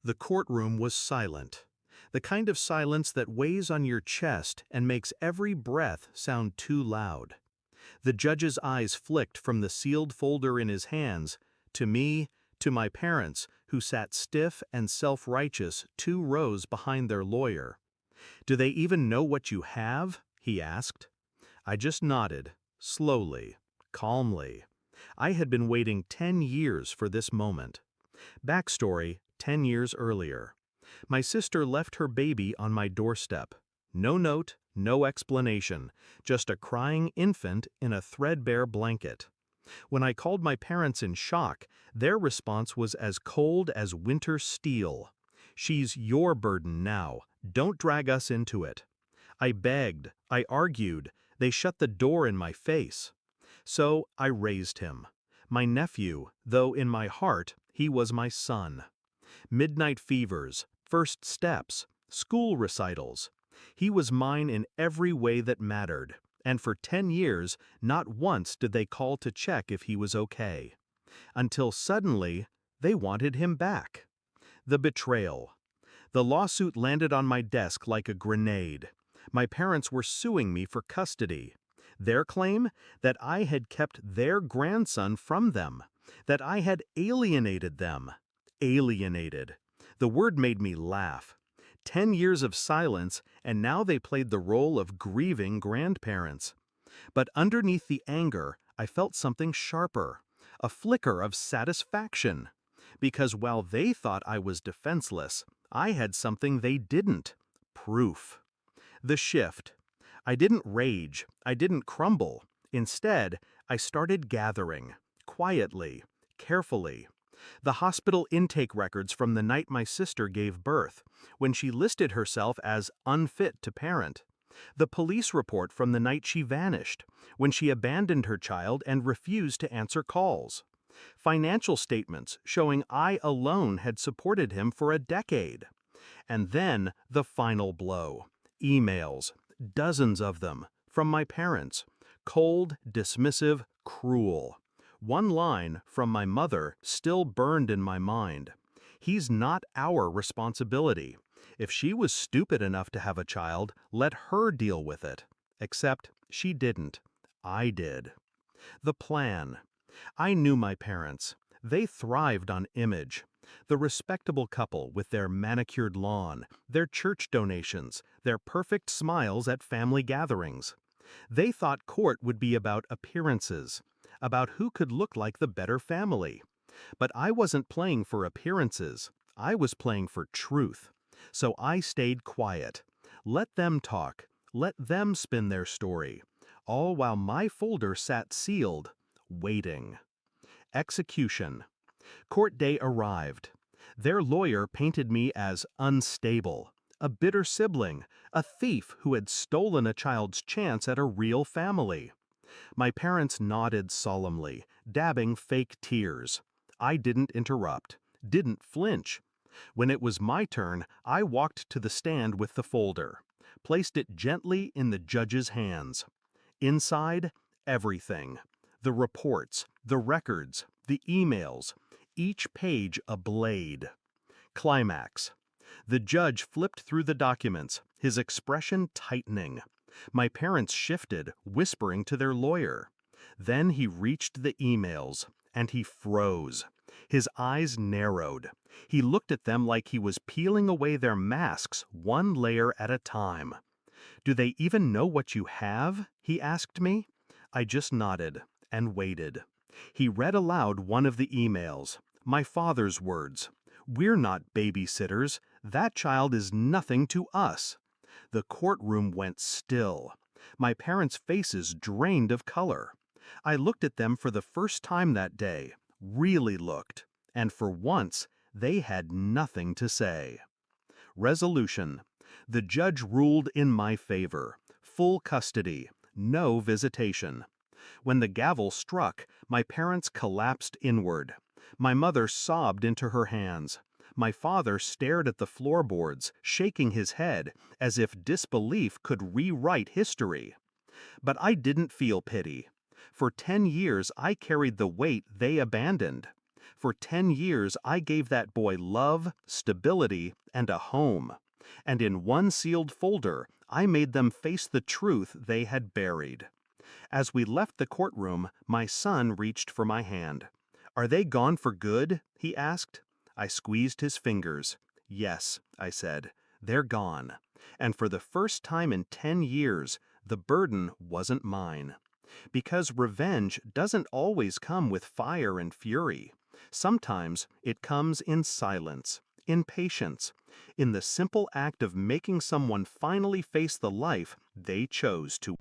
The courtroom was silent, the kind of silence that weighs on your chest and makes every breath sound too loud. The judge's eyes flicked from the sealed folder in his hands to me, to my parents, who sat stiff and self-righteous 2 rows behind their lawyer. "Do they even know what you have?" he asked. I just nodded, slowly, calmly. I had been waiting 10 years for this moment. Backstory: 10 years earlier. My sister left her baby on my doorstep. No note, no explanation, just a crying infant in a threadbare blanket. When I called my parents in shock, their response was as cold as winter steel. "She's your burden now. Don't drag us into it." I begged, I argued, they shut the door in my face. So I raised him. My nephew, though in my heart, he was my son. Midnight fevers, first steps, school recitals. He was mine in every way that mattered, and for 10 years, not once did they call to check if he was okay. Until suddenly, they wanted him back. The betrayal. The lawsuit landed on my desk like a grenade. My parents were suing me for custody. Their claim? That I had kept their grandson from them, that I had alienated them. Alienated. The word made me laugh. 10 years of silence, and now they played the role of grieving grandparents. But underneath the anger, I felt something sharper, a flicker of satisfaction. Because while they thought I was defenseless, I had something they didn't: proof. The shift. I didn't rage, I didn't crumble. Instead, I started gathering, quietly, carefully. The hospital intake records from the night my sister gave birth, when she listed herself as unfit to parent. The police report from the night she vanished, when she abandoned her child and refused to answer calls. Financial statements showing I alone had supported him for a decade. And then the final blow. Emails, dozens of them, from my parents. Cold, dismissive, cruel. One line, from my mother, still burned in my mind. "He's not our responsibility. If she was stupid enough to have a child, let her deal with it." Except she didn't. I did. The plan. I knew my parents. They thrived on image. The respectable couple with their manicured lawn, their church donations, their perfect smiles at family gatherings. They thought court would be about appearances, about who could look like the better family. But I wasn't playing for appearances. I was playing for truth. So I stayed quiet. Let them talk. Let them spin their story. All while my folder sat sealed, waiting. Execution. Court day arrived. Their lawyer painted me as unstable, a bitter sibling, a thief who had stolen a child's chance at a real family. My parents nodded solemnly, dabbing fake tears. I didn't interrupt, didn't flinch. When it was my turn, I walked to the stand with the folder, placed it gently in the judge's hands. Inside, everything. The reports, the records, the emails, each page a blade. Climax. The judge flipped through the documents, his expression tightening. My parents shifted, whispering to their lawyer. Then he reached the emails, and he froze. His eyes narrowed. He looked at them like he was peeling away their masks, one layer at a time. "Do they even know what you have?" he asked me. I just nodded and waited. He read aloud one of the emails. My father's words. "We're not babysitters. That child is nothing to us." The courtroom went still. My parents' faces drained of color. I looked at them for the first time that day, really looked, and for once, they had nothing to say. Resolution. The judge ruled in my favor. Full custody. No visitation. When the gavel struck, my parents collapsed inward. My mother sobbed into her hands. My father stared at the floorboards, shaking his head, as if disbelief could rewrite history. But I didn't feel pity. For 10 years I carried the weight they abandoned. For 10 years, I gave that boy love, stability, and a home. And in one sealed folder, I made them face the truth they had buried. As we left the courtroom, my son reached for my hand. "Are they gone for good?" he asked. I squeezed his fingers. "Yes," I said, "they're gone." And for the first time in 10 years, the burden wasn't mine. Because revenge doesn't always come with fire and fury. Sometimes it comes in silence, in patience, in the simple act of making someone finally face the life they chose to.